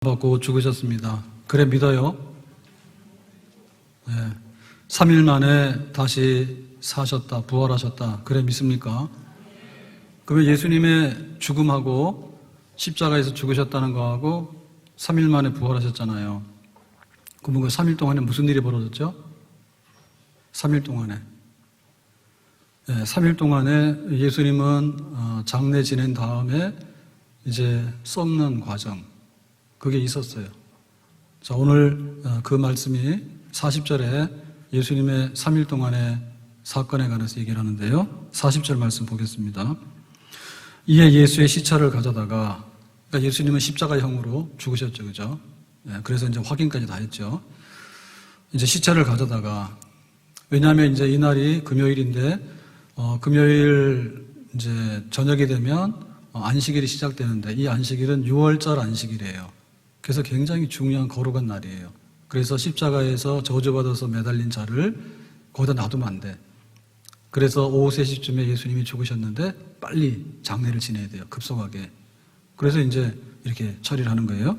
받고 죽으셨습니다. 그래 믿어요? 네. 3일 만에 다시 사셨다, 부활하셨다. 그래 믿습니까? 그러면 예수님의 죽음하고 십자가에서 죽으셨다는 거하고 3일 만에 부활하셨잖아요. 그러면 그 3일 동안에 무슨 일이 벌어졌죠? 3일 동안에. 네, 3일 동안에 예수님은 장례 지낸 다음에 이제 썩는 과정, 그게 있었어요. 자, 오늘 그 말씀이 40절에 예수님의 3일 동안의 사건에 관해서 얘기를 하는데요. 40절 말씀 보겠습니다. 이에 예수의 시체를 가져다가, 그러니까 예수님은 십자가형으로 죽으셨죠, 그죠? 네, 그래서 이제 확인까지 다 했죠. 이제 시체를 가져다가, 왜냐하면 이제 이날이 금요일인데, 금요일 이제 저녁이 되면 안식일이 시작되는데, 이 안식일은 6월절 안식일이에요. 그래서 굉장히 중요한 거룩한 날이에요. 그래서 십자가에서 저주받아서 매달린 자를 거기다 놔두면 안 돼. 그래서 오후 3시쯤에 예수님이 죽으셨는데 빨리 장례를 지내야 돼요. 급속하게. 그래서 이제 이렇게 처리를 하는 거예요.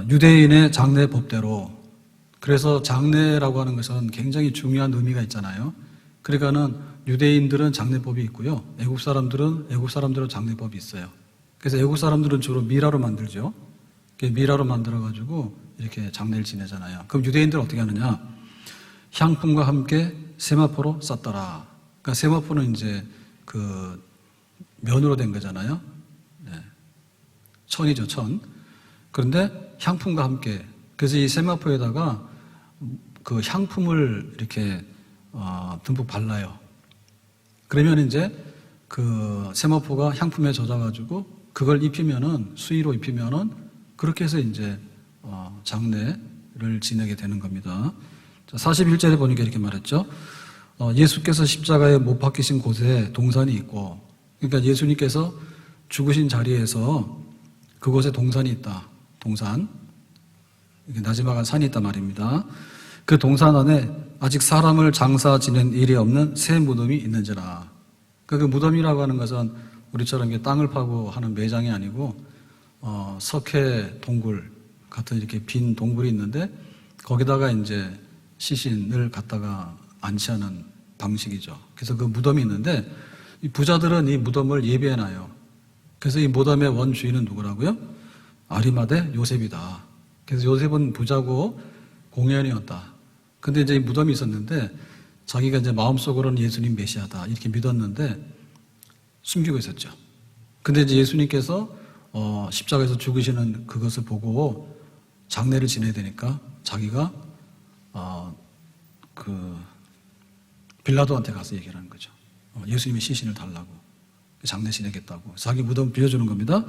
유대인의 장례 법대로. 그래서 장례라고 하는 것은 굉장히 중요한 의미가 있잖아요. 그러니까는 유대인들은 장례법이 있고요. 애국 사람들은 장례법이 있어요. 그래서 애국 사람들은 주로 미라로 만들죠. 미라로 만들어가지고 이렇게 장례를 지내잖아요. 그럼 유대인들은 어떻게 하느냐? 향품과 함께 세마포로 쌌더라. 그러니까 세마포는 이제 그 면으로 된 거잖아요. 네. 천이죠, 천. 그런데 향품과 함께. 그래서 이 세마포에다가 그 향품을 이렇게 듬뿍 발라요. 그러면 이제 그 세마포가 향품에 젖어가지고 그걸 입히면은, 수의로 입히면은 그렇게 해서 이제 장례를 지내게 되는 겁니다. 41절에 보니까 이렇게 말했죠. 예수께서 십자가에 못 박히신 곳에 동산이 있고, 그러니까 예수님께서 죽으신 자리에서 그곳에 동산이 있다. 동산. 이렇게 나지막한 산이 있단 말입니다. 그 동산 안에 아직 사람을 장사 지낸 일이 없는 새 무덤이 있는지라. 그 무덤이라고 하는 것은 우리처럼 땅을 파고 하는 매장이 아니고 석회 동굴 같은 이렇게 빈 동굴이 있는데 거기다가 이제 시신을 갖다가 안치하는 방식이죠. 그래서 그 무덤이 있는데 이 부자들은 이 무덤을 예배해놔요. 그래서 이 무덤의 원주인은 누구라고요? 아리마대 요셉이다. 그래서 요셉은 부자고 공연이었다. 근데 이제 이 무덤이 있었는데 자기가 이제 마음속으로는 예수님 메시아다 이렇게 믿었는데 숨기고 있었죠. 근데 이제 예수님께서 십자가에서 죽으시는 그것을 보고 장례를 지내야 되니까 자기가 그 빌라도한테 가서 얘기를 하는 거죠. 예수님의 시신을 달라고, 장례 지내겠다고 자기 무덤 빌려주는 겁니다.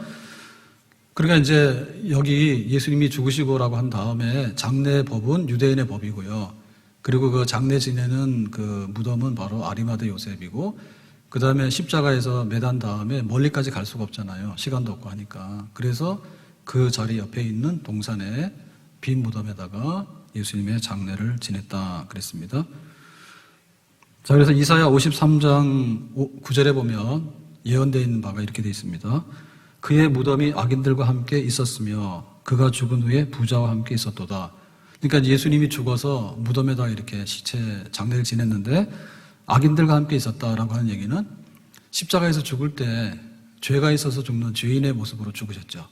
그러니까 이제 여기 예수님이 죽으시고라고 한 다음에 장례법은 유대인의 법이고요. 그리고 그 장례 지내는 그 무덤은 바로 아리마대 요셉이고, 그 다음에 십자가에서 매단 다음에 멀리까지 갈 수가 없잖아요. 시간도 없고 하니까. 그래서 그 자리 옆에 있는 동산에 빈 무덤에다가 예수님의 장례를 지냈다 그랬습니다. 자, 그래서 이사야 53장 9절에 보면 예언되어 있는 바가 이렇게 되어 있습니다. 그의 무덤이 악인들과 함께 있었으며 그가 죽은 후에 부자와 함께 있었도다. 그러니까 예수님이 죽어서 무덤에다 이렇게 시체 장례를 지냈는데 악인들과 함께 있었다라고 하는 얘기는 십자가에서 죽을 때 죄가 있어서 죽는 죄인의 모습으로 죽으셨죠.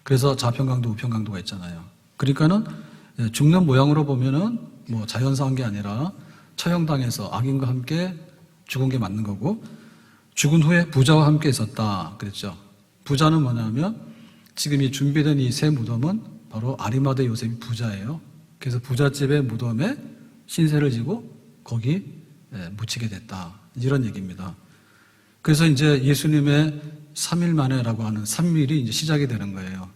그래서 좌편강도 우편강도가 있잖아요. 그러니까는 죽는 모양으로 보면은 뭐 자연사한 게 아니라 처형당해서 악인과 함께 죽은 게 맞는 거고, 죽은 후에 부자와 함께 있었다 그랬죠. 부자는 뭐냐면 지금 이 준비된 이 새 무덤은 바로 아리마대 요셉이 부자예요. 그래서 부잣집의 무덤에 신세를 지고 거기 묻히게 됐다. 이런 얘기입니다. 그래서 이제 예수님의 3일 만에라고 하는 3일이 이제 시작이 되는 거예요.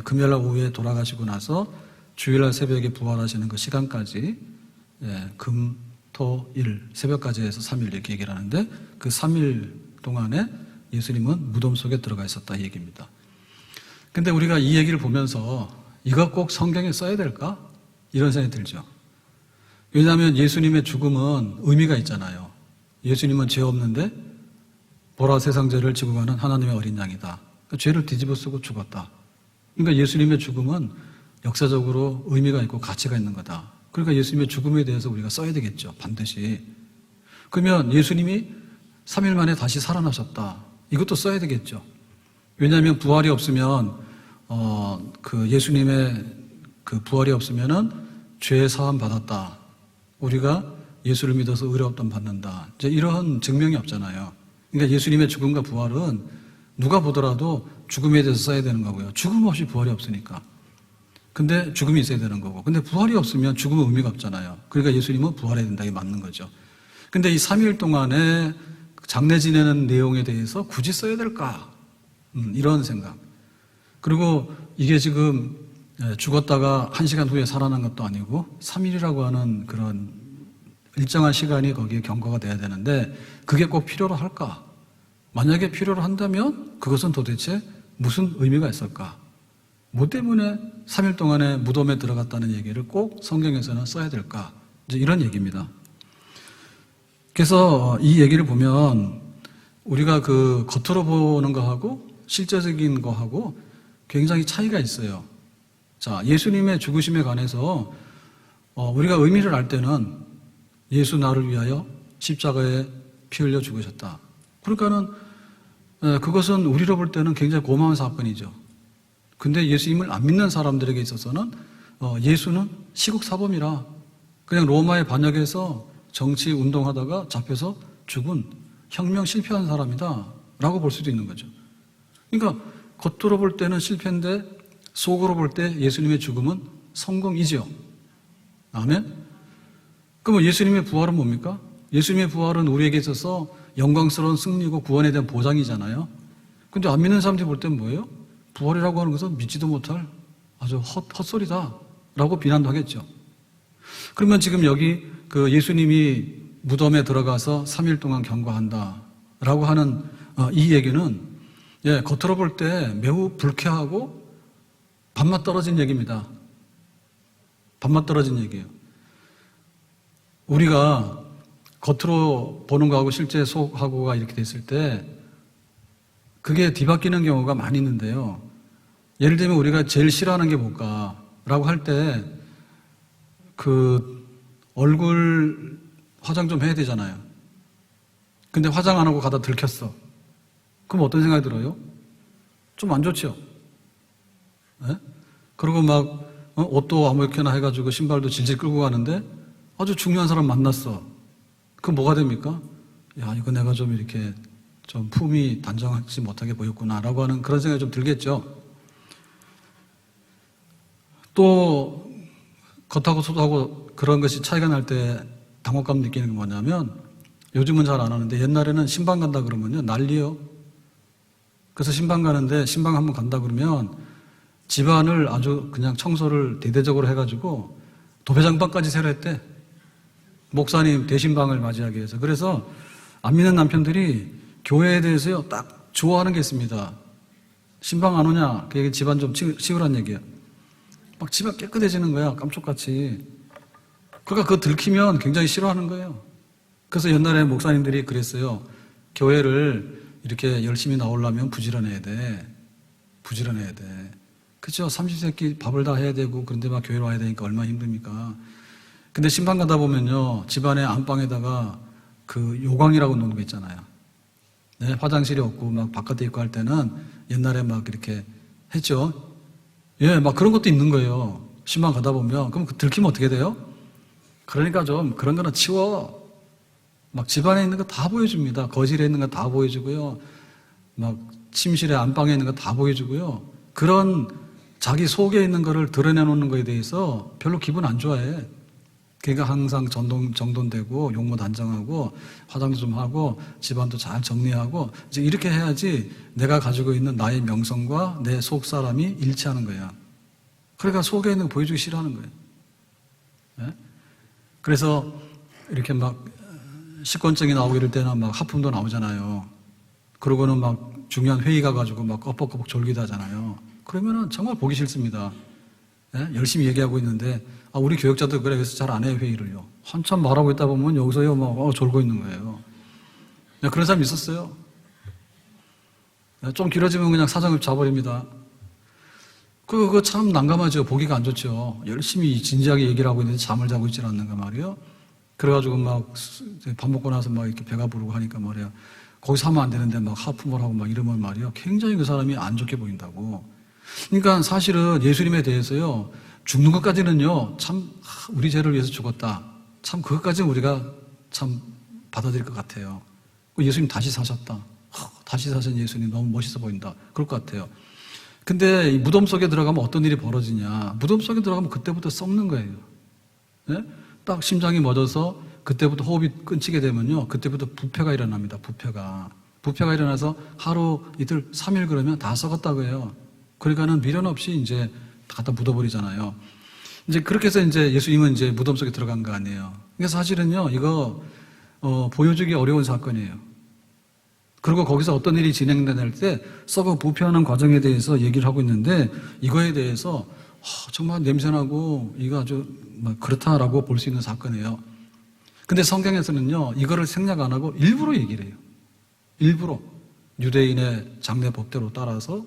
금요일날 오후에 돌아가시고 나서 주일날 새벽에 부활하시는 그 시간까지 금, 토, 일 새벽까지 해서 3일 이렇게 얘기를 하는데 그 3일 동안에 예수님은 무덤 속에 들어가 있었다 이 얘기입니다. 근데 우리가 이 얘기를 보면서 이거 꼭 성경에 써야 될까? 이런 생각이 들죠. 왜냐하면 예수님의 죽음은 의미가 있잖아요. 예수님은 죄 없는데 보라 세상 죄를 지고 가는 하나님의 어린 양이다. 그러니까 죄를 뒤집어 쓰고 죽었다. 그러니까 예수님의 죽음은 역사적으로 의미가 있고 가치가 있는 거다. 그러니까 예수님의 죽음에 대해서 우리가 써야 되겠죠. 반드시. 그러면 예수님이 3일 만에 다시 살아나셨다. 이것도 써야 되겠죠. 왜냐하면 부활이 없으면 그 예수님의 그 부활이 없으면은 죄 사함 받았다. 우리가 예수를 믿어서 의롭담 받는다. 이제 이런 증명이 없잖아요. 그러니까 예수님의 죽음과 부활은 누가 보더라도 죽음에 대해서 써야 되는 거고요. 죽음 없이 부활이 없으니까. 근데 죽음이 있어야 되는 거고. 근데 부활이 없으면 죽음은 의미가 없잖아요. 그러니까 예수님은 부활해야 된다. 이게 맞는 거죠. 근데 이 3일 동안에 장례 지내는 내용에 대해서 굳이 써야 될까? 이런 생각. 그리고 이게 지금 죽었다가 1시간 후에 살아난 것도 아니고 3일이라고 하는 그런 일정한 시간이 거기에 경과가 돼야 되는데 그게 꼭 필요로 할까? 만약에 필요로 한다면 그것은 도대체 무슨 의미가 있을까? 뭐 때문에 3일 동안에 무덤에 들어갔다는 얘기를 꼭 성경에서는 써야 될까? 이제 이런 얘기입니다. 그래서 이 얘기를 보면 우리가 그 겉으로 보는 거하고 실제적인 거하고 굉장히 차이가 있어요. 자, 예수님의 죽으심에 관해서 우리가 의미를 알 때는 예수 나를 위하여 십자가에 피 흘려 죽으셨다. 그러니까는 그것은 우리로 볼 때는 굉장히 고마운 사건이죠. 근데 예수님을 안 믿는 사람들에게 있어서는 예수는 시국사범이라 그냥 로마의 반역에서 정치 운동하다가 잡혀서 죽은 혁명 실패한 사람이다 라고 볼 수도 있는 거죠. 그러니까 겉으로 볼 때는 실패인데 속으로 볼 때 예수님의 죽음은 성공이죠. 아멘? 그럼 예수님의 부활은 뭡니까? 예수님의 부활은 우리에게 있어서 영광스러운 승리고 구원에 대한 보장이잖아요. 근데 안 믿는 사람들이 볼 땐 뭐예요? 부활이라고 하는 것은 믿지도 못할 아주 헛소리다 라고 비난도 하겠죠. 그러면 지금 여기 그 예수님이 무덤에 들어가서 3일 동안 경과한다 라고 하는 이 얘기는 겉으로 볼 때 매우 불쾌하고 밥맛 떨어진 얘기입니다. 밥맛 떨어진 얘기예요. 우리가 겉으로 보는 거하고 실제 속하고가 이렇게 됐을 때 그게 뒤바뀌는 경우가 많이 있는데요. 예를 들면 우리가 제일 싫어하는 게 뭘까? 라고 할 때 그 얼굴 화장 좀 해야 되잖아요. 근데 화장 안 하고 가다 들켰어. 그럼 어떤 생각이 들어요? 좀 안 좋죠? 네? 그리고 막 옷도 아무렇게나 해가지고 신발도 질질 끌고 가는데 아주 중요한 사람 만났어. 그럼 뭐가 됩니까? 야, 이거 내가 좀 이렇게 좀 품이 단정하지 못하게 보였구나 라고 하는 그런 생각이 좀 들겠죠. 또 겉하고 속하고 그런 것이 차이가 날 때 당혹감 느끼는 게 뭐냐면 요즘은 잘 안 하는데 옛날에는 신방 간다 그러면요 난리요. 그래서 신방 가는데 신방 한번 간다 그러면 집안을 아주 그냥 청소를 대대적으로 해가지고 도배장방까지 새로 했대. 목사님 대신방을 맞이하기 위해서. 그래서 안 믿는 남편들이 교회에 대해서요 딱 좋아하는 게 있습니다. 신방 안 오냐? 그 얘기 집안 좀 치우란 얘기야. 막 집안 깨끗해지는 거야 깜짝같이. 그러니까 그거 들키면 굉장히 싫어하는 거예요. 그래서 옛날에 목사님들이 그랬어요. 교회를 이렇게 열심히 나오려면 부지런해야 돼. 부지런해야 돼. 그죠? 30세끼 밥을 다 해야 되고 그런데 막 교회로 와야 되니까 얼마나 힘듭니까? 근데 신방 가다 보면요 집안의 안방에다가 그 요광이라고 놓는 거 있잖아요. 네, 화장실이 없고 막 바깥에 있고 할 때는 옛날에 막 이렇게 했죠. 예, 막 그런 것도 있는 거예요. 신방 가다 보면. 그럼 들키면 어떻게 돼요? 그러니까 좀 그런 거는 치워. 막 집안에 있는 거 다 보여줍니다. 거실에 있는 거 다 보여주고요. 막 침실에 안방에 있는 거 다 보여주고요. 그런 자기 속에 있는 거를 드러내놓는 거에 대해서 별로 기분 안 좋아해. 그러니까 항상 정돈되고 용모 단정하고 화장도 좀 하고 집안도 잘 정리하고 이제 이렇게 해야지 내가 가지고 있는 나의 명성과 내 속 사람이 일치하는 거야. 그러니까 속에 있는 거 보여주기 싫어하는 거예요. 네? 그래서 이렇게 막 식권증이 나오고 이럴 때는 막 하품도 나오잖아요. 그러고는 막 중요한 회의 가가지고 막 꺼벅꺼벅 졸기도 하잖아요. 그러면은 정말 보기 싫습니다. 네? 열심히 얘기하고 있는데 우리 교역자도 그래. 그래서 잘 안 해요 회의를요. 한참 말하고 있다 보면 여기서요 막 졸고 있는 거예요. 네, 그런 사람이 있었어요. 네, 좀 길어지면 그냥 사정을 잡아버립니다. 그거 참 난감하죠. 보기가 안 좋죠. 열심히 진지하게 얘기를 하고 있는데 잠을 자고 있질 않는가 말이에요. 그래가지고 막 밥 먹고 나서 막 이렇게 배가 부르고 하니까 말이야. 거기서 하면 안 되는데 막 하품을 하고 막 이러면 말이야. 굉장히 그 사람이 안 좋게 보인다고. 그러니까 사실은 예수님에 대해서요. 죽는 것까지는요. 참 우리 죄를 위해서 죽었다. 참 그것까지는 우리가 참 받아들일 것 같아요. 예수님 다시 사셨다. 다시 사신 예수님 너무 멋있어 보인다. 그럴 것 같아요. 근데 이 무덤 속에 들어가면 어떤 일이 벌어지냐. 무덤 속에 들어가면 그때부터 썩는 거예요. 네? 딱 심장이 멎어서 그때부터 호흡이 끊기게 되면요. 그때부터 부패가 일어납니다. 부패가 일어나서 하루, 이틀, 3일 그러면 다 썩었다고 해요. 그러니까는 미련 없이 이제 갖다 묻어버리잖아요. 이제 그렇게 해서 이제 예수님은 이제 무덤 속에 들어간 거 아니에요. 그래서 사실은요, 이거, 보여주기 어려운 사건이에요. 그리고 거기서 어떤 일이 진행될 때 썩어 부패하는 과정에 대해서 얘기를 하고 있는데 이거에 대해서 정말 냄새나고 이거 아주 그렇다라고 볼 수 있는 사건이에요. 근데 성경에서는요, 이거를 생략 안 하고 일부러 얘기를 해요. 일부러 유대인의 장례 법대로 따라서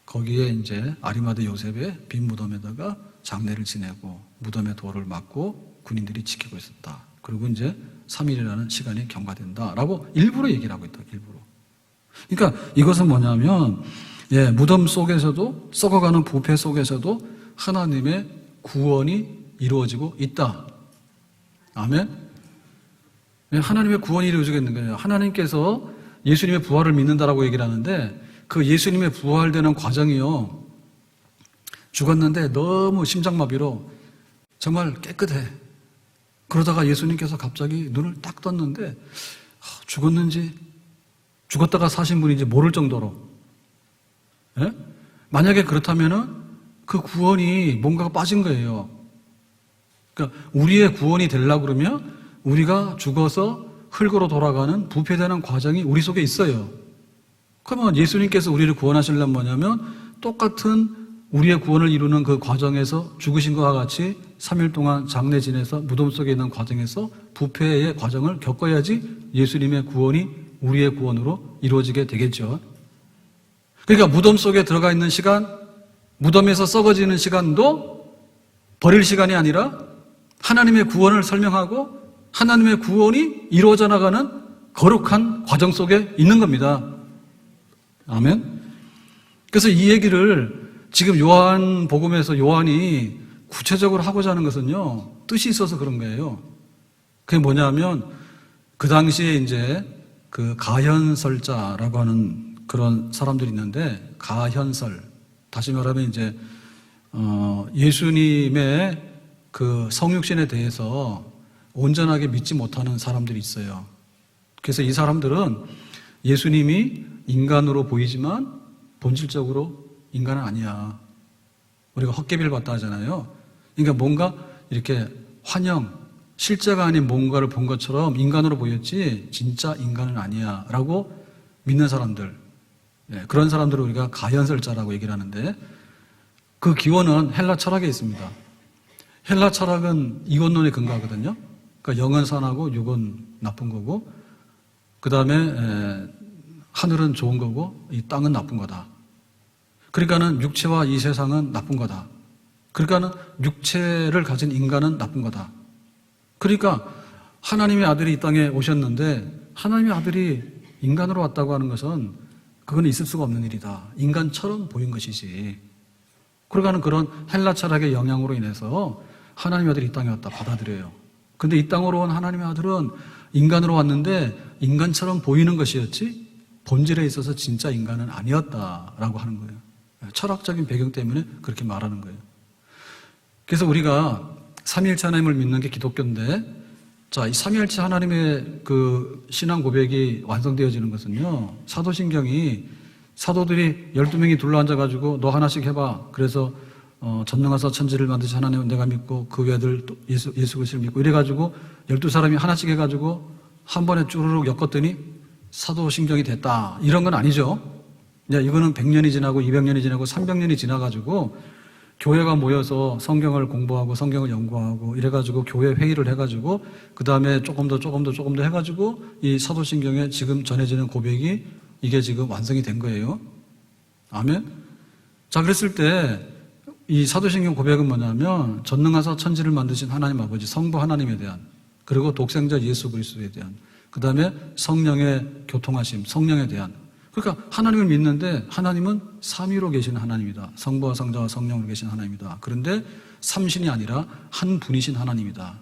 거기에 이제 아리마대 요셉의 빈 무덤에다가 장례를 지내고 무덤에 돌을 맞고 군인들이 지키고 있었다. 그리고 이제 3일이라는 시간이 경과된다라고 일부러 얘기를 하고 있다. 일부러. 그러니까 이것은 뭐냐면 무덤 속에서도 썩어가는 부패 속에서도 하나님의 구원이 이루어지고 있다. 아멘. 하나님의 구원이 이루어지겠는 거예요. 하나님께서 예수님의 부활을 믿는다라고 얘기를 하는데 그 예수님의 부활되는 과정이요. 죽었는데 너무 심장마비로 정말 깨끗해. 그러다가 예수님께서 갑자기 눈을 딱 떴는데 죽었다가 사신 분인지 모를 정도로. 예? 만약에 그렇다면은 그 구원이 뭔가가 빠진 거예요. 그러니까 우리의 구원이 되려고 그러면 우리가 죽어서 흙으로 돌아가는 부패되는 과정이 우리 속에 있어요. 그러면 예수님께서 우리를 구원하시려면 뭐냐면 똑같은 우리의 구원을 이루는 그 과정에서 죽으신 것과 같이 3일 동안 장례 지내서 무덤 속에 있는 과정에서 부패의 과정을 겪어야지 예수님의 구원이 우리의 구원으로 이루어지게 되겠죠. 그러니까 무덤 속에 들어가 있는 시간, 무덤에서 썩어지는 시간도 버릴 시간이 아니라 하나님의 구원을 설명하고 하나님의 구원이 이루어져 나가는 거룩한 과정 속에 있는 겁니다. 아멘. 그래서 이 얘기를 지금 요한복음에서 요한이 구체적으로 하고자 하는 것은요, 뜻이 있어서 그런 거예요. 그게 뭐냐면 그 당시에 이제 그 가현설자라고 하는 그런 사람들이 있는데, 가현설, 다시 말하면 이제 예수님의 그 성육신에 대해서 온전하게 믿지 못하는 사람들이 있어요. 그래서 이 사람들은 예수님이 인간으로 보이지만 본질적으로 인간은 아니야. 우리가 헛개비를 봤다 하잖아요. 그러니까 뭔가 이렇게 환영, 실제가 아닌 뭔가를 본 것처럼 인간으로 보였지 진짜 인간은 아니야 라고 믿는 사람들, 그런 사람들을 우리가 가현설자라고 얘기를 하는데, 그 기원은 헬라 철학에 있습니다. 헬라 철학은 이원론에 근거하거든요. 그러니까 영은 선하고 육은 나쁜 거고, 그 다음에 하늘은 좋은 거고 이 땅은 나쁜 거다. 그러니까는 육체와 이 세상은 나쁜 거다. 그러니까는 육체를 가진 인간은 나쁜 거다. 그러니까 하나님의 아들이 이 땅에 오셨는데 하나님의 아들이 인간으로 왔다고 하는 것은 그건 있을 수가 없는 일이다. 인간처럼 보인 것이지. 그러니까는 그런 헬라 철학의 영향으로 인해서 하나님의 아들이 이 땅에 왔다 받아들여요. 근데 이 땅으로 온 하나님의 아들은 인간으로 왔는데 인간처럼 보이는 것이었지 본질에 있어서 진짜 인간은 아니었다라고 하는 거예요. 철학적인 배경 때문에 그렇게 말하는 거예요. 그래서 우리가 삼위일체 하나님을 믿는 게 기독교인데, 자, 이 삼위일체 하나님의 그 신앙 고백이 완성되어지는 것은요, 사도신경이 사도들이 12명이 둘러앉아가지고 너 하나씩 해봐. 그래서 전능하사 천지를 만드신 하나님은 내가 믿고 그 외아들 예수 그리스도를 믿고 이래가지고 12사람이 하나씩 해가지고 한 번에 쭈르륵 엮었더니 사도신경이 됐다. 이런 건 아니죠. 이거는 100년이 지나고 200년이 지나고 300년이 지나가지고 교회가 모여서 성경을 공부하고 성경을 연구하고 이래가지고 교회 회의를 해가지고 그 다음에 조금 더 해가지고 이 사도신경에 지금 전해지는 고백이 이게 지금 완성이 된 거예요. 아멘. 자, 그랬을 때 이 사도신경 고백은 뭐냐면 전능하사 천지를 만드신 하나님 아버지 성부 하나님에 대한, 그리고 독생자 예수 그리스도에 대한, 그 다음에 성령의 교통하심, 성령에 대한. 그러니까 하나님을 믿는데 하나님은 삼위로 계시는 하나님이다. 성부와 성자와 성령으로 계신 하나님이다. 그런데 삼신이 아니라 한 분이신 하나님이다.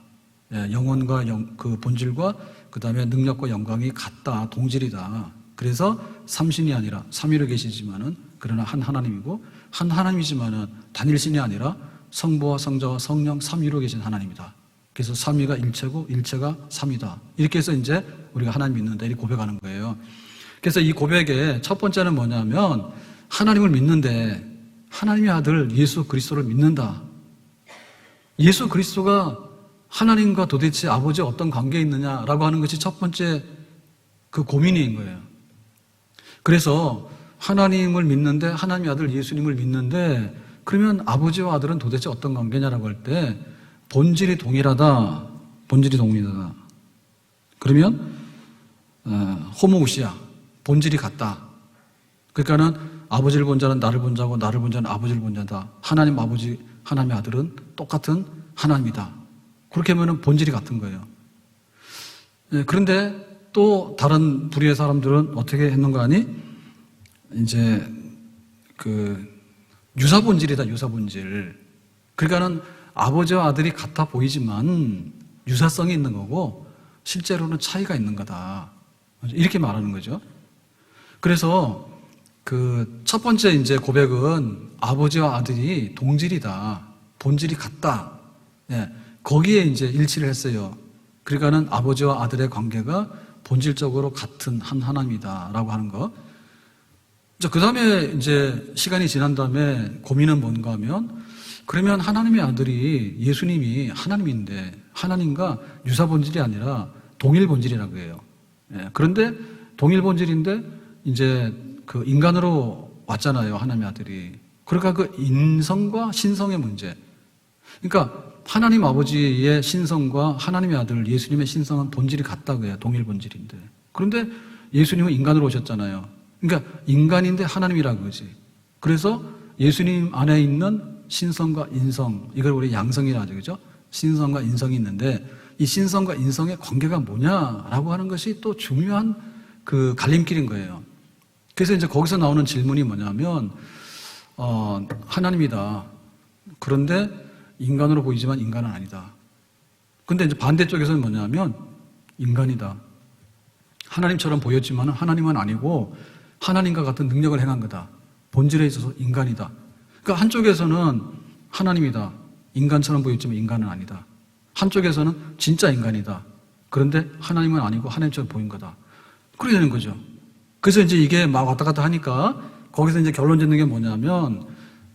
영혼과 그 본질과 그 다음에 능력과 영광이 같다, 동질이다. 그래서 삼신이 아니라 삼위로 계시지만은 그러나 한 하나님이고, 한 하나님이지만은 단일신이 아니라 성부와 성자와 성령 삼위로 계신 하나님이다. 그래서 삼위가 일체고 일체가 삼이다. 이렇게 해서 이제 우리가 하나님 믿는다 이렇게 고백하는 거예요. 그래서 이 고백의 첫 번째는 뭐냐면 하나님을 믿는데 하나님의 아들 예수 그리스도를 믿는다. 예수 그리스도가 하나님과 도대체 아버지와 어떤 관계에 있느냐라고 하는 것이 첫 번째 그 고민인 거예요. 그래서 하나님을 믿는데, 하나님의 아들 예수님을 믿는데, 그러면 아버지와 아들은 도대체 어떤 관계냐라고 할 때 본질이 동일하다. 본질이 동일하다. 그러면 호모우시아, 본질이 같다. 그러니까는 아버지를 본 자는 나를 본 자고 나를 본 자는 아버지를 본 자다. 하나님 아버지, 하나님의 아들은 똑같은 하나님이다. 그렇게 하면 본질이 같은 거예요. 그런데 또 다른 부류의 사람들은 어떻게 했는가 하니 이제 그 유사본질이다, 유사본질. 그러니까는 아버지와 아들이 같아 보이지만 유사성이 있는 거고 실제로는 차이가 있는 거다. 이렇게 말하는 거죠. 그래서 그 첫 번째 이제 고백은 아버지와 아들이 동질이다. 본질이 같다. 거기에 이제 일치를 했어요. 그러니까는 아버지와 아들의 관계가 본질적으로 같은 한 하나님이다라고 하는 거. 그 다음에 이제 시간이 지난 다음에 고민은 뭔가 하면, 그러면 하나님의 아들이 예수님이 하나님인데 하나님과 유사 본질이 아니라 동일 본질이라고 해요. 그런데 동일 본질인데 이제 그 인간으로 왔잖아요, 하나님의 아들이. 그러니까 그 인성과 신성의 문제. 그러니까 하나님 아버지의 신성과 하나님의 아들 예수님의 신성은 본질이 같다고 해요. 동일 본질인데. 그런데 예수님은 인간으로 오셨잖아요. 그러니까 인간인데 하나님이라고 그러지. 그래서 예수님 안에 있는 신성과 인성, 이걸 우리 양성이라 하죠. 그죠? 신성과 인성이 있는데 이 신성과 인성의 관계가 뭐냐라고 하는 것이 또 중요한 그 갈림길인 거예요. 그래서 이제 거기서 나오는 질문이 뭐냐면, 하나님이다. 그런데 인간으로 보이지만 인간은 아니다. 근데 이제 반대쪽에서는 뭐냐면 인간이다. 하나님처럼 보였지만 하나님은 아니고 하나님과 같은 능력을 행한 거다. 본질에 있어서 인간이다. 그러니까 한쪽에서는 하나님이다. 인간처럼 보였지만 인간은 아니다. 한쪽에서는 진짜 인간이다. 그런데 하나님은 아니고 하나님처럼 보인 거다. 그렇게 되는 거죠. 그래서 이제 이게 막 왔다 갔다 하니까 거기서 이제 결론 짓는 게 뭐냐면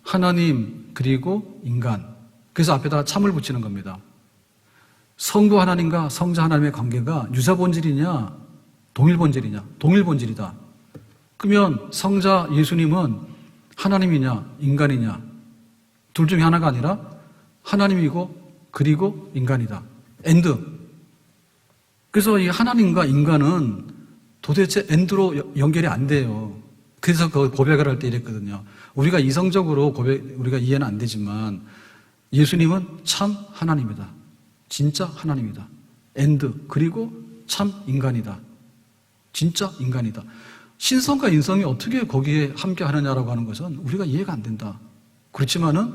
하나님 그리고 인간. 그래서 앞에다 참을 붙이는 겁니다. 성부 하나님과 성자 하나님의 관계가 유사 본질이냐, 동일 본질이냐? 동일 본질이다. 그러면 성자 예수님은 하나님이냐, 인간이냐? 둘 중에 하나가 아니라 하나님이고 그리고 인간이다. 엔드. 그래서 이 하나님과 인간은 도대체 엔드로 연결이 안 돼요. 그래서 그 고백을 할 때 이랬거든요. 우리가 이성적으로 우리가 이해는 안 되지만 예수님은 참 하나님이다. 진짜 하나님이다. 엔드. 그리고 참 인간이다. 진짜 인간이다. 신성과 인성이 어떻게 거기에 함께 하느냐라고 하는 것은 우리가 이해가 안 된다. 그렇지만은,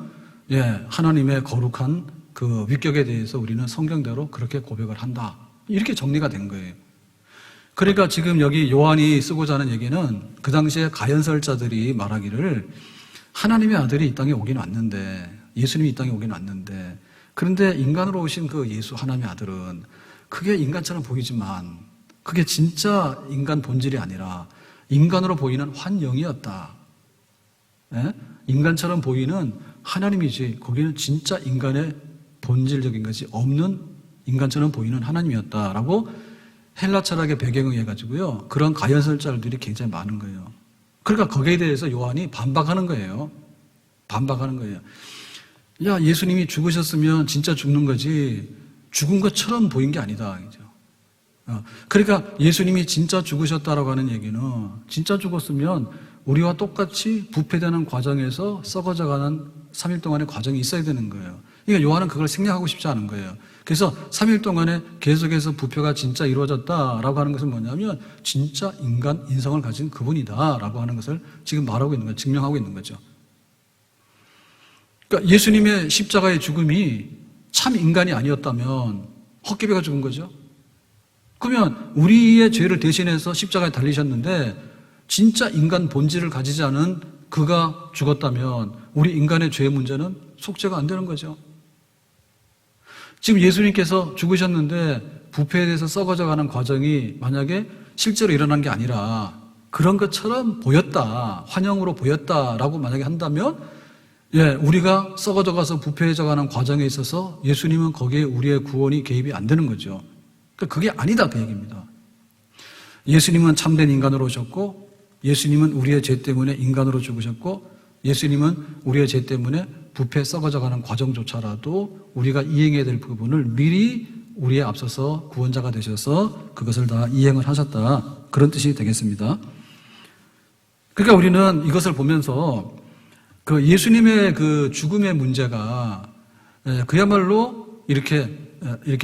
하나님의 거룩한 그 위격에 대해서 우리는 성경대로 그렇게 고백을 한다. 이렇게 정리가 된 거예요. 그러니까 지금 여기 요한이 쓰고자 하는 얘기는 그 당시에 가연설자들이 말하기를 하나님의 아들이 이 땅에 오긴 왔는데, 예수님이 이 땅에 오긴 왔는데, 그런데 인간으로 오신 그 예수 하나님의 아들은 그게 인간처럼 보이지만 그게 진짜 인간 본질이 아니라 인간으로 보이는 환영이었다. 인간처럼 보이는 하나님이지 거기는 진짜 인간의 본질적인 것이 없는 인간처럼 보이는 하나님이었다라고 헬라 철학의 배경을 해가지고요. 그런 가연설자들이 굉장히 많은 거예요. 그러니까 거기에 대해서 요한이 반박하는 거예요. 반박하는 거예요. 야, 예수님이 죽으셨으면 진짜 죽는 거지 죽은 것처럼 보인 게 아니다. 그러니까 예수님이 진짜 죽으셨다라고 하는 얘기는 진짜 죽었으면 우리와 똑같이 부패되는 과정에서 썩어져가는 3일 동안의 과정이 있어야 되는 거예요. 그러니까 요한은 그걸 생략하고 싶지 않은 거예요. 그래서 3일 동안에 계속해서 부패가 진짜 이루어졌다라고 하는 것은 뭐냐면 진짜 인간 인성을 가진 그분이다라고 하는 것을 지금 말하고 있는 거예요. 증명하고 있는 거죠. 그러니까 예수님의 십자가의 죽음이 참 인간이 아니었다면 헛개비가 죽은 거죠. 그러면 우리의 죄를 대신해서 십자가에 달리셨는데 진짜 인간 본질을 가지지 않은 그가 죽었다면 우리 인간의 죄의 문제는 속죄가 안 되는 거죠. 지금 예수님께서 죽으셨는데 부패에 대해서 썩어져가는 과정이 만약에 실제로 일어난 게 아니라 그런 것처럼 보였다, 환영으로 보였다라고 만약에 한다면 우리가 썩어져가서 부패해져가는 과정에 있어서 예수님은 거기에 우리의 구원이 개입이 안 되는 거죠. 그러니까 그게 아니다 그 얘기입니다. 예수님은 참된 인간으로 오셨고 예수님은 우리의 죄 때문에 인간으로 죽으셨고 예수님은 우리의 죄 때문에 부패 썩어져가는 과정조차라도 우리가 이행해야 될 부분을 미리 우리에 앞서서 구원자가 되셔서 그것을 다 이행을 하셨다. 그런 뜻이 되겠습니다. 그러니까 우리는 이것을 보면서 그 예수님의 그 죽음의 문제가 그야말로 이렇게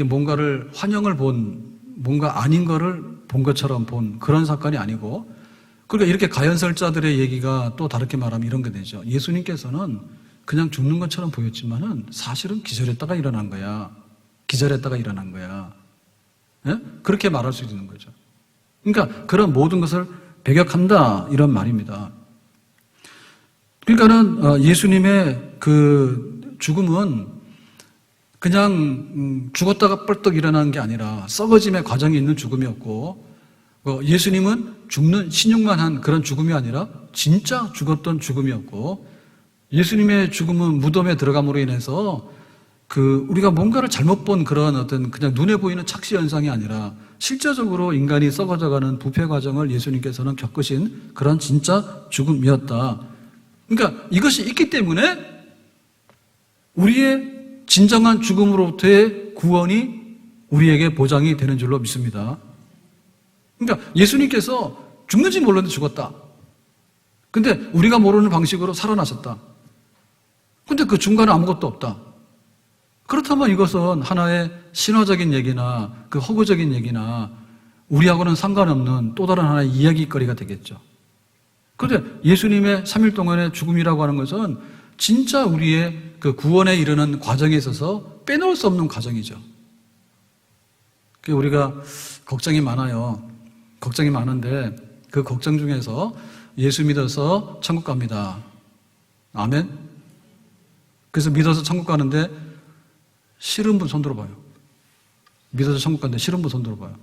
뭔가를 환영을 본 뭔가 아닌 거를 본 것처럼 본 그런 사건이 아니고 그러니까 이렇게 가연설자들의 얘기가 또 다르게 말하면 이런 게 되죠. 예수님께서는 그냥 죽는 것처럼 보였지만은 사실은 기절했다가 일어난 거야. 기절했다가 일어난 거야. 그렇게 말할 수 있는 거죠. 그러니까 그런 모든 것을 배격한다 이런 말입니다. 그러니까는 예수님의 그 죽음은 그냥 죽었다가 뻘떡 일어나는 게 아니라 썩어짐의 과정이 있는 죽음이었고 예수님은 죽는 신용만 한 그런 죽음이 아니라 진짜 죽었던 죽음이었고 예수님의 죽음은 무덤에 들어감으로 인해서 우리가 뭔가를 잘못 본 그런 어떤 그냥 눈에 보이는 착시 현상이 아니라 실제적으로 인간이 썩어져가는 부패 과정을 예수님께서는 겪으신 그런 진짜 죽음이었다. 그러니까 이것이 있기 때문에 우리의 진정한 죽음으로부터의 구원이 우리에게 보장이 되는 줄로 믿습니다. 그러니까 예수님께서 죽는지 몰랐는데 죽었다. 근데 우리가 모르는 방식으로 살아나셨다. 근데 그 중간에 아무것도 없다. 그렇다면 이것은 하나의 신화적인 얘기나 그 허구적인 얘기나 우리하고는 상관없는 또 다른 하나의 이야기거리가 되겠죠. 그런데 예수님의 3일 동안의 죽음이라고 하는 것은 진짜 우리의 그 구원에 이르는 과정에 있어서 빼놓을 수 없는 과정이죠. 우리가 걱정이 많아요. 걱정이 많은데 그 걱정 중에서 예수 믿어서 천국 갑니다. 아멘? 그래서 믿어서 천국 가는데 싫은 분 손 들어봐요. 믿어서 천국 가는데 싫은 분 손 들어봐요.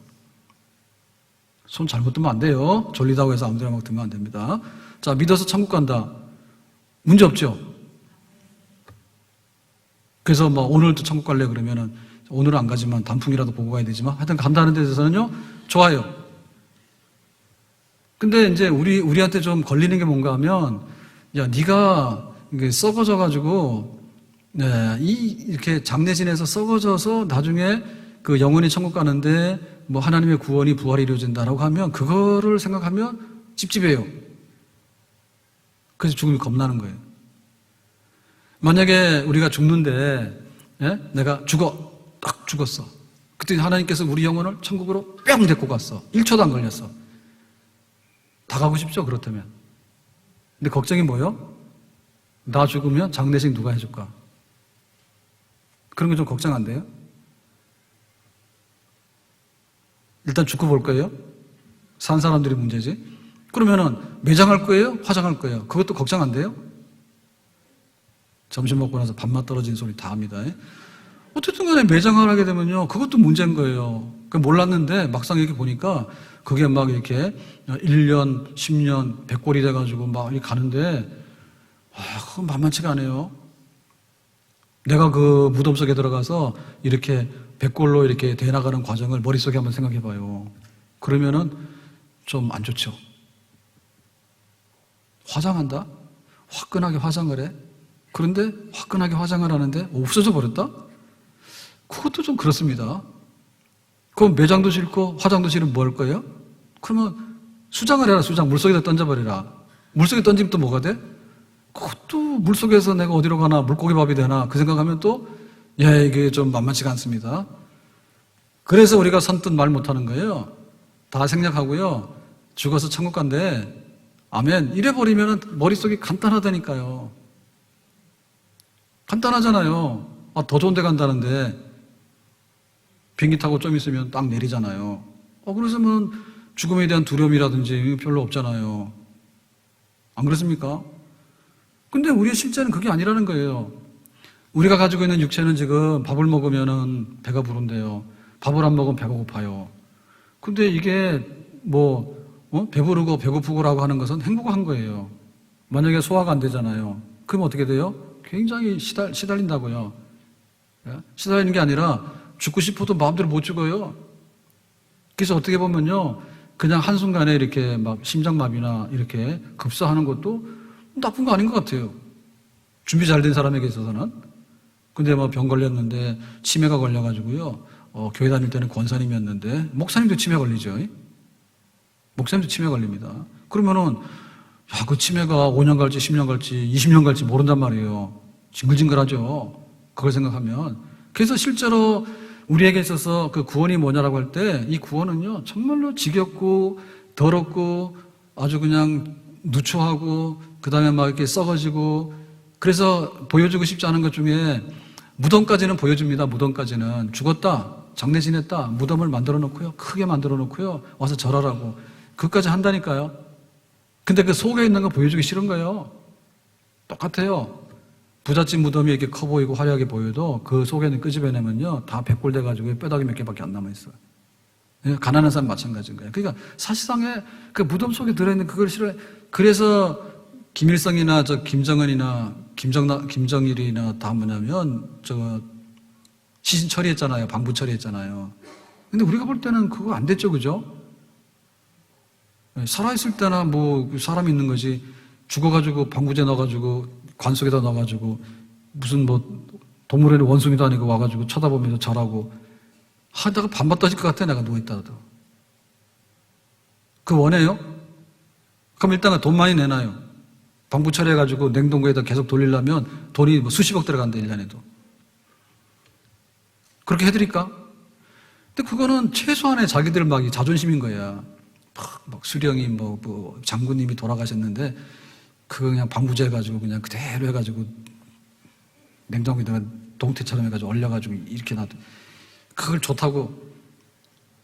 손 잘못 들면 안 돼요. 졸리다고 해서 아무데나 막 들면 안 됩니다. 자, 믿어서 천국 간다. 문제 없죠? 그래서 오늘도 천국 갈래 그러면은 오늘은 안 가지만 단풍이라도 보고 가야 되지만 하여튼 간다는 데 대해서는요, 좋아요. 근데 이제 우리한테 좀 걸리는 게 뭔가 하면, 야, 네가 썩어져가지고, 이렇게 장례진에서 썩어져서 나중에 그 영원히 천국 가는데 하나님의 구원이 부활이 이루어진다라고 하면 그거를 생각하면 찝찝해요. 그래서 죽음이 겁나는 거예요. 만약에 우리가 죽는데, 내가 딱 죽었어. 그때 하나님께서 우리 영혼을 천국으로 뿅 데리고 갔어. 1초도 안 걸렸어. 다 가고 싶죠, 그렇다면. 근데 걱정이 뭐예요? 나 죽으면 장례식 누가 해줄까? 그런 거 좀 걱정 안 돼요? 일단 죽고 볼 거예요? 산 사람들이 문제지. 그러면은 매장할 거예요? 화장할 거예요? 그것도 걱정 안 돼요? 점심 먹고 나서 밥맛 떨어지는 소리 다 합니다. 어쨌든 간에 매장을 하게 되면요, 그것도 문제인 거예요. 몰랐는데 막상 이렇게 보니까 그게 막 이렇게 1년, 10년, 100골이 돼가지고 막 이렇게 가는데, 그건 만만치가 않아요. 내가 그 무덤 속에 들어가서 이렇게 100골로 이렇게 대나가는 과정을 머릿속에 한번 생각해 봐요. 그러면은 좀 안 좋죠. 화장한다? 화끈하게 화장을 해? 그런데 화끈하게 화장을 하는데 없어져 버렸다? 그것도 좀 그렇습니다. 그럼 매장도 싫고 화장도 싫으면 뭐 할 거예요? 그러면 수장을 해라, 수장. 물속에다 던져버려라. 물속에 던지면 또 뭐가 돼? 그것도 물속에서 내가 어디로 가나 물고기밥이 되나 그 생각하면 또 이게 좀 만만치가 않습니다. 그래서 우리가 선뜻 말 못하는 거예요. 다 생략하고요. 죽어서 천국 간대. 아멘. 이래 버리면 머릿속이 간단하다니까요. 간단하잖아요. 더 좋은 데 간다는데 비행기 타고 좀 있으면 딱 내리잖아요. 그래서면 죽음에 대한 두려움이라든지 별로 없잖아요. 안 그렇습니까? 근데 우리의 실제는 그게 아니라는 거예요. 우리가 가지고 있는 육체는 지금 밥을 먹으면 배가 부른대요. 밥을 안 먹으면 배가 고파요. 근데 이게 배부르고 배고프고라고 하는 것은 행복한 거예요. 만약에 소화가 안 되잖아요. 그럼 어떻게 돼요? 굉장히 시달린다고요. 시달리는 게 아니라 죽고 싶어도 마음대로 못 죽어요. 그래서 어떻게 보면요. 그냥 한순간에 이렇게 막 심장마비나 이렇게 급사하는 것도 나쁜 거 아닌 것 같아요. 준비 잘 된 사람에게 있어서는. 근데 병 걸렸는데 치매가 걸려가지고요. 교회 다닐 때는 권사님이었는데 목사님도 치매 걸리죠. 목사님도 치매 걸립니다. 그러면은 그 치매가 5년 갈지 10년 갈지 20년 갈지 모른단 말이에요. 징글징글하죠. 그걸 생각하면. 그래서 실제로 우리에게 있어서 그 구원이 뭐냐라고 할 때 이 구원은요 정말로 지겹고 더럽고 아주 그냥 누추하고 그 다음에 막 이렇게 썩어지고 그래서 보여주고 싶지 않은 것 중에 무덤까지는 보여줍니다. 무덤까지는 죽었다 장례 지냈다 무덤을 만들어 놓고요 크게 만들어 놓고요 와서 절하라고 그것까지 한다니까요. 근데 그 속에 있는 거 보여주기 싫은 거예요. 똑같아요. 부잣집 무덤이 이렇게 커 보이고 화려하게 보여도 그 속에는 끄집어내면요 다 백골 돼가지고 뼈다귀 몇 개밖에 안 남아있어요. 가난한 사람 마찬가지인 거예요. 그러니까 사실상의 그 무덤 속에 들어있는 그걸 싫어해. 그래서 김일성이나 김정은이나 김정일이나 다 뭐냐면 시신 처리했잖아요. 방부 처리했잖아요. 근데 우리가 볼 때는 그거 안 됐죠, 그죠? 살아있을 때나 사람이 있는 거지. 죽어가지고 방부제 넣어가지고 관 속에다 넣어가지고 무슨 동물원의 원숭이도 아니고 와가지고 쳐다보면서 절하고 하다가 반박 떠질 것 같아 내가 누워있다가도. 그거 원해요? 그럼 일단은 돈 많이 내놔요. 방부 처리해가지고 냉동고에다 계속 돌리려면 돈이 수십억 들어간다 1년에도. 그렇게 해드릴까? 근데 그거는 최소한의 자기들 자존심인 거야. 막 수령이 장군님이 돌아가셨는데 그거 그냥 방부제 해가지고 그냥 그대로 해가지고 냉장고에다가 동태처럼 해가지고 얼려가지고 이렇게 놔둬. 그걸 좋다고.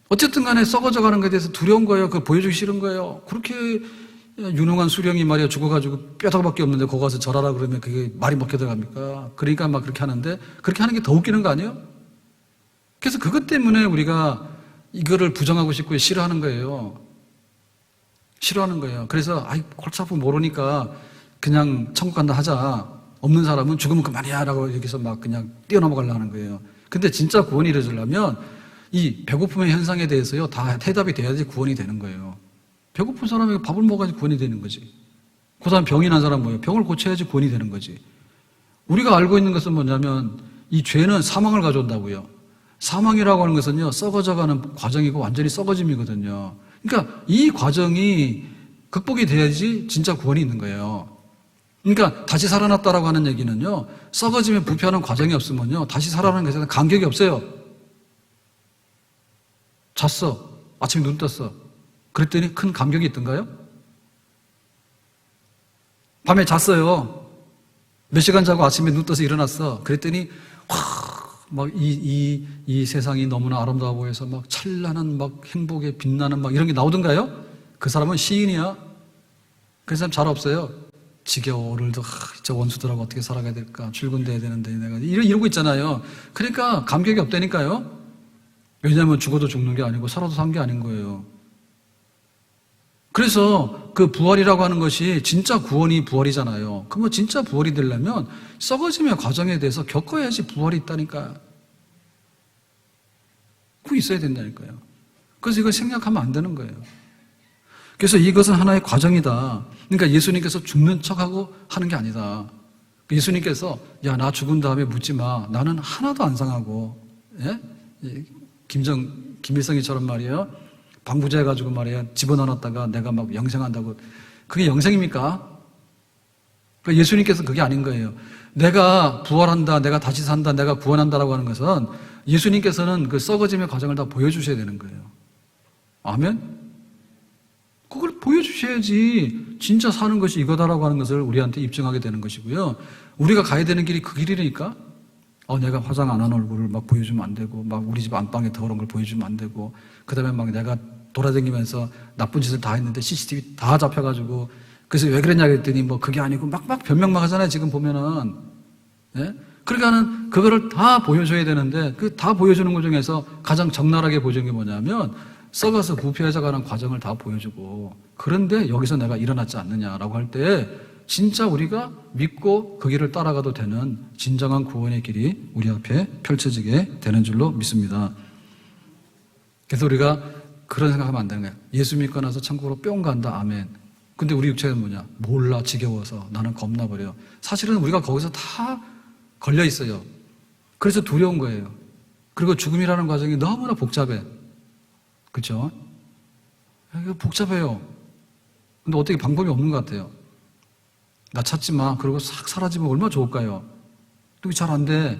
어쨌든 간에 썩어져 가는 것에 대해서 두려운 거예요. 그걸 보여주기 싫은 거예요. 그렇게 유능한 수령이 말이야 죽어가지고 뼈다귀밖에 없는데 거기 가서 절하라 그러면 그게 말이 먹혀 들어갑니까? 그러니까 막 그렇게 하는데 그렇게 하는 게 더 웃기는 거 아니에요? 그래서 그것 때문에 우리가 이거를 부정하고 싶고 싫어하는 거예요. 싫어하는 거예요. 그래서 골치 아프고 모르니까 그냥 천국 간다 하자. 없는 사람은 죽으면 그만이야 라고 여기서 막 그냥 뛰어넘어가려고 하는 거예요. 근데 진짜 구원이 이루어지려면 이 배고픔의 현상에 대해서요 다 해답이 돼야지 구원이 되는 거예요. 배고픈 사람에게 밥을 먹어야지 구원이 되는 거지. 그 다음 병이 난 사람 뭐예요? 병을 고쳐야지 구원이 되는 거지. 우리가 알고 있는 것은 뭐냐면 이 죄는 사망을 가져온다고요. 사망이라고 하는 것은요 썩어져가는 과정이고 완전히 썩어짐이거든요. 그러니까 이 과정이 극복이 돼야지 진짜 구원이 있는 거예요. 그러니까 다시 살아났다라고 하는 얘기는요 썩어지면 부패하는 과정이 없으면요 다시 살아나는 것에는 간격이 없어요. 잤어. 아침에 눈 떴어. 그랬더니 큰 감격이 있던가요? 밤에 잤어요. 몇 시간 자고 아침에 눈 떠서 일어났어. 그랬더니 이 세상이 너무나 아름다워 보여서 막 찬란한 행복에 빛나는 이런 게 나오던가요? 그 사람은 시인이야. 그 사람 잘 없어요. 지겨워. 오늘도 저 원수들하고 어떻게 살아가야 될까? 출근돼야 되는데 내가 이러고 있잖아요. 그러니까 감격이 없다니까요. 왜냐하면 죽어도 죽는 게 아니고 살아도 산 게 아닌 거예요. 그래서 그 부활이라고 하는 것이 진짜 구원이 부활이잖아요. 그러면 진짜 부활이 되려면 썩어짐의 과정에 대해서 겪어야지 부활이 있다니까요. 그거 있어야 된다니까요. 그래서 이걸 생략하면 안 되는 거예요. 그래서 이것은 하나의 과정이다. 그러니까 예수님께서 죽는 척하고 하는 게 아니다. 예수님께서 나 죽은 다음에 묻지 마. 나는 하나도 안 상하고 김일성이처럼 말이에요. 방부제 해가지고 말이에요. 집어넣어놨다가 내가 막 영생한다고. 그게 영생입니까? 그러니까 예수님께서 그게 아닌 거예요. 내가 부활한다, 내가 다시 산다, 내가 구원한다라고 하는 것은 예수님께서는 그 썩어짐의 과정을 다 보여주셔야 되는 거예요. 아멘? 그걸 보여주셔야지 진짜 사는 것이 이거다라고 하는 것을 우리한테 입증하게 되는 것이고요. 우리가 가야 되는 길이 그 길이니까 내가 화장 안 한 얼굴을 막 보여주면 안 되고, 막 우리 집 안방에 더러운 걸 보여주면 안 되고, 그 다음에 막 내가 돌아다니면서 나쁜 짓을 다 했는데 CCTV 다 잡혀가지고, 그래서 왜 그랬냐 그랬더니 뭐 그게 아니고 막 변명만 하잖아요, 지금 보면은. 예? 그러니까는 그거를 다 보여줘야 되는데, 그 다 보여주는 것 중에서 가장 적나라하게 보여준 게 뭐냐면, 썩어서 부패해져 가는 과정을 다 보여주고, 그런데 여기서 내가 일어났지 않느냐라고 할 때, 진짜 우리가 믿고 그 길을 따라가도 되는 진정한 구원의 길이 우리 앞에 펼쳐지게 되는 줄로 믿습니다. 그래서 우리가 그런 생각하면 안 되는 거예요. 예수 믿고 나서 천국으로 뿅 간다. 아멘. 근데 우리 육체는 뭐냐? 몰라, 지겨워서 나는 겁나버려. 사실은 우리가 거기서 다 걸려 있어요. 그래서 두려운 거예요. 그리고 죽음이라는 과정이 너무나 복잡해. 그렇죠? 복잡해요. 근데 어떻게 방법이 없는 것 같아요. 나 찾지 마. 그러고 싹 사라지면 얼마나 좋을까요? 그게 잘 안 돼.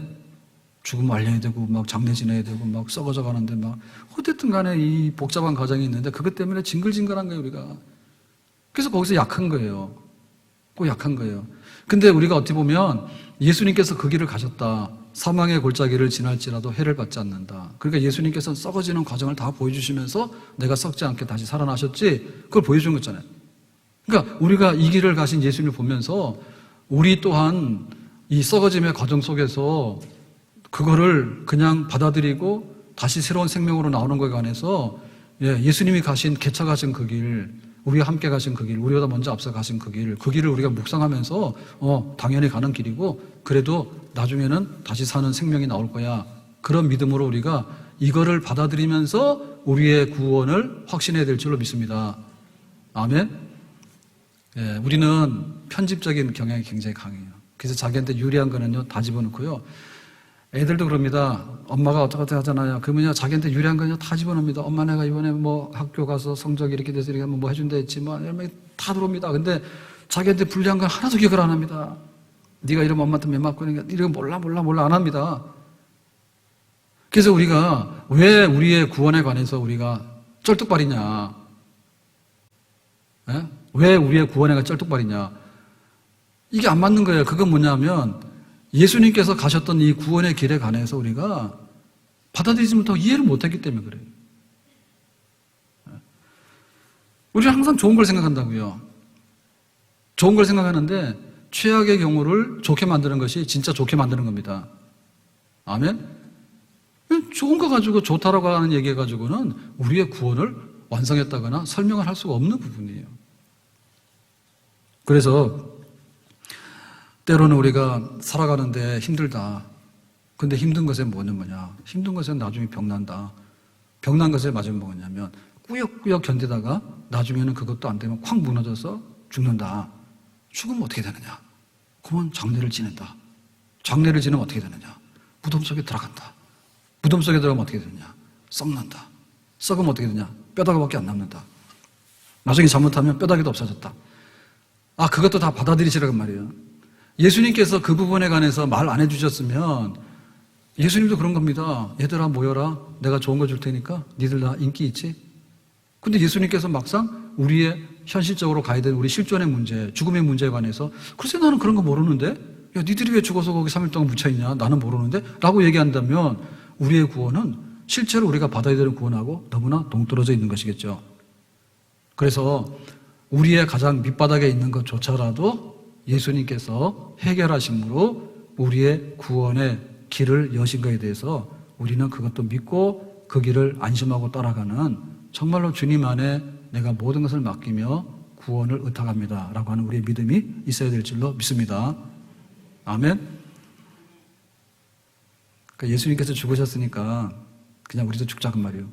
죽음 알려야 되고, 막 장례 지내야 되고, 막 썩어져 가는데, 막, 어쨌든 간에 이 복잡한 과정이 있는데, 그것 때문에 징글징글한 거예요, 우리가. 그래서 거기서 약한 거예요. 꼭 약한 거예요. 근데 우리가 어떻게 보면, 예수님께서 그 길을 가셨다. 사망의 골짜기를 지날지라도 해를 받지 않는다. 그러니까 예수님께서는 썩어지는 과정을 다 보여주시면서 내가 썩지 않게 다시 살아나셨지, 그걸 보여준 거잖아요. 그러니까 우리가 이 길을 가신 예수님을 보면서 우리 또한 이 썩어짐의 과정 속에서 그거를 그냥 받아들이고 다시 새로운 생명으로 나오는 것에 관해서 예수님이 가신, 개척하신 그 길, 우리와 함께 가신 그 길, 우리보다 먼저 앞서 가신 그 길을 우리가 묵상하면서 당연히 가는 길이고 그래도 나중에는 다시 사는 생명이 나올 거야. 그런 믿음으로 우리가 이거를 받아들이면서 우리의 구원을 확신해야 될 줄로 믿습니다. 아멘. 우리는 편집적인 경향이 굉장히 강해요. 그래서 자기한테 유리한 거는요, 다 집어넣고요. 애들도 그럽니다. 엄마가 어떻게 하잖아요. 그러면요, 자기한테 유리한 거는요, 다 집어넣습니다. 엄마 내가 이번에 뭐 학교 가서 성적이 이렇게 돼서 이렇게 뭐 해준다 했지만, 다 들어옵니다. 근데 자기한테 불리한 건 하나도 기억을 안 합니다. 네가 이러면 엄마한테 매 맞고 이러면 몰라 안 합니다. 그래서 우리가 왜 우리의 구원에 관해서 우리가 쩔뚝발이냐? 왜 우리의 구원에가 쩔뚝발이냐? 이게 안 맞는 거예요. 그건 뭐냐면 예수님께서 가셨던 이 구원의 길에 관해서 우리가 받아들이지 못하고 이해를 못했기 때문에 그래요. 우리는 항상 좋은 걸 생각한다고요. 좋은 걸 생각하는데 최악의 경우를 좋게 만드는 것이 진짜 좋게 만드는 겁니다. 아멘? 좋은 거 가지고 좋다라고 하는 얘기 가지고는 우리의 구원을 완성했다거나 설명을 할 수가 없는 부분이에요. 그래서 때로는 우리가 살아가는데 힘들다. 근데 힘든 것에 뭐냐? 힘든 것은 나중에 병난다. 병난 것에 맞으면 뭐냐면 꾸역꾸역 견디다가 나중에는 그것도 안 되면 콱 무너져서 죽는다. 죽으면 어떻게 되느냐? 그러면 장례를 지낸다. 장례를 지내면 어떻게 되느냐? 무덤 속에 들어간다. 무덤 속에 들어가면 어떻게 되느냐? 썩는다. 썩으면 어떻게 되냐? 뼈다귀밖에 안 남는다. 나중에 잘못하면 뼈다귀도 없어졌다. 그것도 다 받아들이시라고 말이에요. 예수님께서 그 부분에 관해서 말 안 해주셨으면 예수님도 그런 겁니다. 얘들아 모여라. 내가 좋은 거 줄 테니까 니들 다 인기 있지? 근데 예수님께서 막상 우리의 현실적으로 가야 되는 우리 실존의 문제, 죽음의 문제에 관해서 글쎄 나는 그런 거 모르는데? 야 니들이 왜 죽어서 거기 3일 동안 묻혀있냐? 나는 모르는데? 라고 얘기한다면 우리의 구원은 실제로 우리가 받아야 되는 구원하고 너무나 동떨어져 있는 것이겠죠. 그래서 우리의 가장 밑바닥에 있는 것조차라도 예수님께서 해결하심으로 우리의 구원의 길을 여신 것에 대해서 우리는 그것도 믿고 그 길을 안심하고 따라가는 정말로 주님 안에 내가 모든 것을 맡기며 구원을 의탁합니다 라고 하는 우리의 믿음이 있어야 될 줄로 믿습니다. 아멘. 그러니까 예수님께서 죽으셨으니까 그냥 우리도 죽자고 말이에요.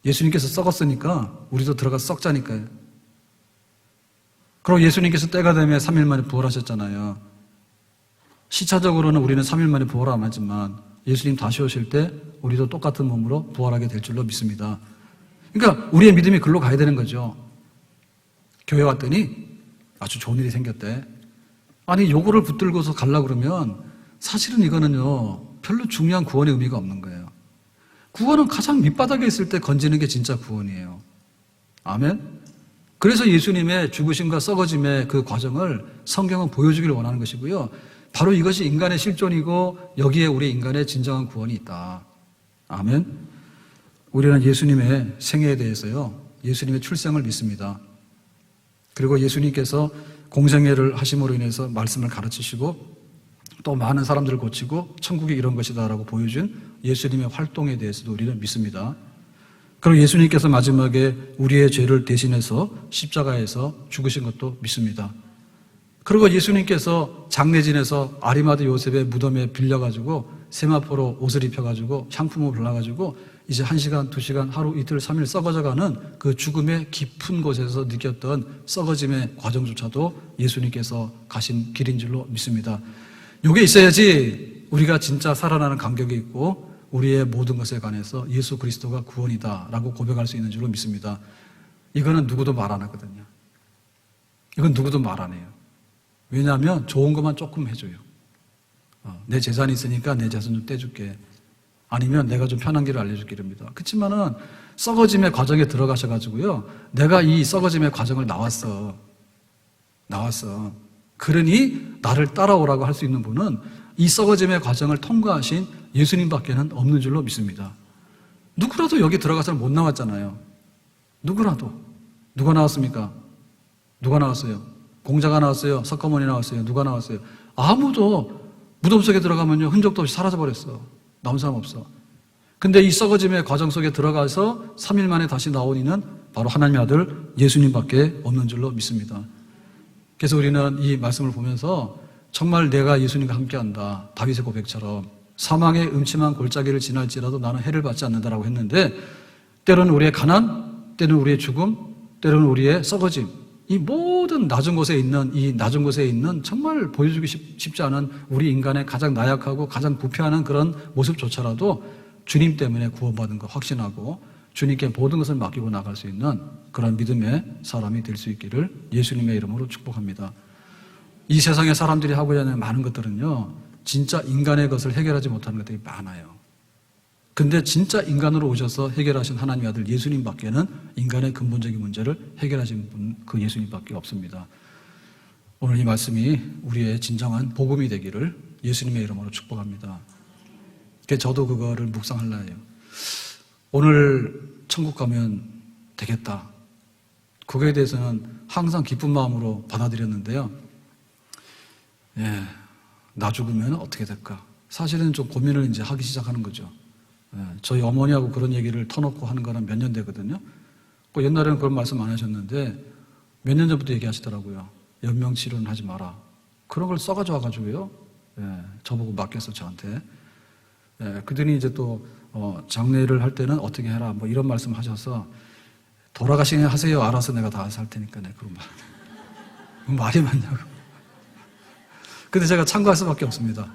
예수님께서 썩었으니까 우리도 들어가서 썩자니까요. 그리고 예수님께서 때가 되면 3일 만에 부활하셨잖아요. 시차적으로는 우리는 3일 만에 부활 안 하지만 예수님 다시 오실 때 우리도 똑같은 몸으로 부활하게 될 줄로 믿습니다. 그러니까 우리의 믿음이 글로 가야 되는 거죠. 교회 왔더니 아주 좋은 일이 생겼대. 아니, 요거를 붙들고서 가려고 그러면 사실은 이거는요, 별로 중요한 구원의 의미가 없는 거예요. 구원은 가장 밑바닥에 있을 때 건지는 게 진짜 구원이에요. 아멘? 그래서 예수님의 죽으심과 썩어짐의 그 과정을 성경은 보여주기를 원하는 것이고요. 바로 이것이 인간의 실존이고 여기에 우리 인간의 진정한 구원이 있다. 아멘? 우리는 예수님의 생애에 대해서요, 예수님의 출생을 믿습니다. 그리고 예수님께서 공생애를 하심으로 인해서 말씀을 가르치시고 또 많은 사람들을 고치고 천국이 이런 것이다 라고 보여준 예수님의 활동에 대해서도 우리는 믿습니다. 그리고 예수님께서 마지막에 우리의 죄를 대신해서 십자가에서 죽으신 것도 믿습니다. 그리고 예수님께서 장례진에서 아리마드 요셉의 무덤에 빌려가지고 세마포로 옷을 입혀가지고 향품을 발라가지고 이제 1시간, 2시간, 하루, 이틀, 3일 썩어져가는 그 죽음의 깊은 곳에서 느꼈던 썩어짐의 과정조차도 예수님께서 가신 길인 줄로 믿습니다. 이게 있어야지 우리가 진짜 살아나는 감격이 있고 우리의 모든 것에 관해서 예수 그리스도가 구원이다라고 고백할 수 있는 줄로 믿습니다. 이거는 누구도 말 안 하거든요. 이건 누구도 말 안 해요. 왜냐하면 좋은 것만 조금 해줘요. 내 재산이 있으니까 내 재산 좀 떼줄게. 아니면 내가 좀 편한 길을 알려줄게 이럽니다. 그렇지만은 썩어짐의 과정에 들어가셔가지고요, 내가 이 썩어짐의 과정을 나왔어. 그러니 나를 따라오라고 할 수 있는 분은 이 썩어짐의 과정을 통과하신 예수님밖에는 없는 줄로 믿습니다. 누구라도 여기 들어가서는 못 나왔잖아요. 누구라도. 누가 나왔습니까? 누가 나왔어요? 공자가 나왔어요? 석가모니 나왔어요? 누가 나왔어요? 아무도 무덤 속에 들어가면요, 흔적도 없이 사라져버렸어. 남은 사람 없어. 근데 이 썩어짐의 과정 속에 들어가서 3일 만에 다시 나온 이는 바로 하나님의 아들 예수님밖에 없는 줄로 믿습니다. 그래서 우리는 이 말씀을 보면서 정말 내가 예수님과 함께한다, 다윗의 고백처럼 사망의 음침한 골짜기를 지날지라도 나는 해를 받지 않는다라고 했는데, 때로는 우리의 가난, 때로는 우리의 죽음, 때로는 우리의 썩어짐, 이 모든 낮은 곳에 있는 정말 보여주기 쉽지 않은 우리 인간의 가장 나약하고 가장 부패하는 그런 모습조차라도 주님 때문에 구원받은 거 확신하고 주님께 모든 것을 맡기고 나갈 수 있는 그런 믿음의 사람이 될 수 있기를 예수님의 이름으로 축복합니다. 이 세상에 사람들이 하고 있는 많은 것들은요, 진짜 인간의 것을 해결하지 못하는 것들이 많아요. 근데 진짜 인간으로 오셔서 해결하신 하나님의 아들 예수님밖에는 인간의 근본적인 문제를 해결하신 분, 그 예수님밖에 없습니다. 오늘 이 말씀이 우리의 진정한 복음이 되기를 예수님의 이름으로 축복합니다. 저도 그거를 묵상하려 해요. 오늘 천국 가면 되겠다. 그거에 대해서는 항상 기쁜 마음으로 받아들였는데요. 나 죽으면 어떻게 될까? 사실은 좀 고민을 이제 하기 시작하는 거죠. 저희 어머니하고 그런 얘기를 터놓고 하는 거는 몇 년 되거든요. 옛날에는 그런 말씀 안 하셨는데 몇 년 전부터 얘기하시더라고요. 연명치료는 하지 마라. 그런 걸 써가지고 와가지고요. 저보고 맡겼어, 저한테. 그들이 이제 또 장례를 할 때는 어떻게 해라, 뭐 이런 말씀 하셔서 돌아가시면 하세요. 알아서 내가 다 살 테니까. 그런 말. 말이 많냐고. 근데 제가 참고할 수밖에 없습니다.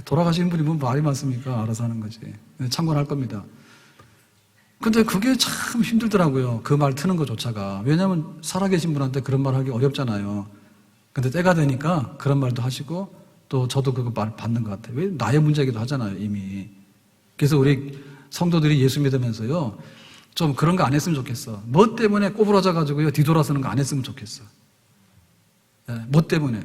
돌아가신 분이 뭐 말이 많습니까? 알아서 하는 거지. 참고는 할 겁니다. 근데 그게 참 힘들더라고요. 그 말 트는 것조차가. 왜냐하면 살아계신 분한테 그런 말 하기 어렵잖아요. 근데 때가 되니까 그런 말도 하시고 또 저도 그거 말 받는 것 같아요. 왜 나의 문제이기도 하잖아요, 이미. 그래서 우리 성도들이 예수 믿으면서요, 좀 그런 거 안 했으면 좋겠어. 뭐 때문에 꼬부라져가지고요, 뒤돌아서는 거 안 했으면 좋겠어. 뭐 때문에?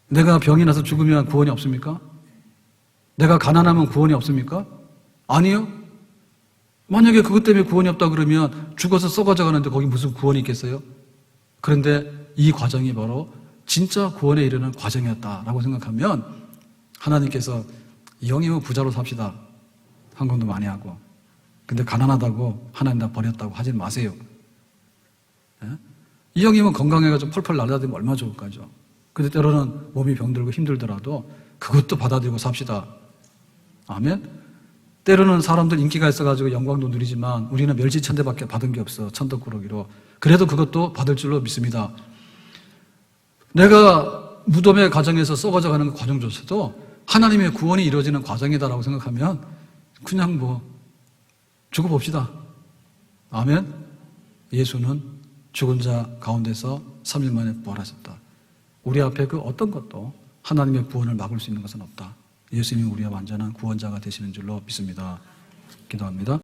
내가 병이 나서 죽으면 구원이 없습니까? 내가 가난하면 구원이 없습니까? 아니요. 만약에 그것 때문에 구원이 없다 그러면 죽어서 썩어져 가는데 거기 무슨 구원이 있겠어요? 그런데 이 과정이 바로 진짜 구원에 이르는 과정이었다라고 생각하면 하나님께서 이 형님은 부자로 삽시다. 헌금도 많이 하고. 근데 가난하다고 하나님 다 버렸다고 하지 마세요. 이 형님은 건강해가지고 펄펄 날아다니면 얼마나 좋을까죠. 근데 때로는 몸이 병들고 힘들더라도 그것도 받아들이고 삽시다. 아멘? 때로는 사람들 인기가 있어가지고 영광도 누리지만 우리는 멸시천대밖에 받은 게 없어. 천덕꾸러기로. 그래도 그것도 받을 줄로 믿습니다. 내가 무덤의 과정에서 썩어져가는 과정조차도 하나님의 구원이 이루어지는 과정이다라고 생각하면 그냥 죽어봅시다. 아멘? 예수는 죽은 자 가운데서 3일 만에 부활하셨다. 우리 앞에 그 어떤 것도 하나님의 구원을 막을 수 있는 것은 없다. 예수님이 우리의 완전한 구원자가 되시는 줄로 믿습니다. 기도합니다.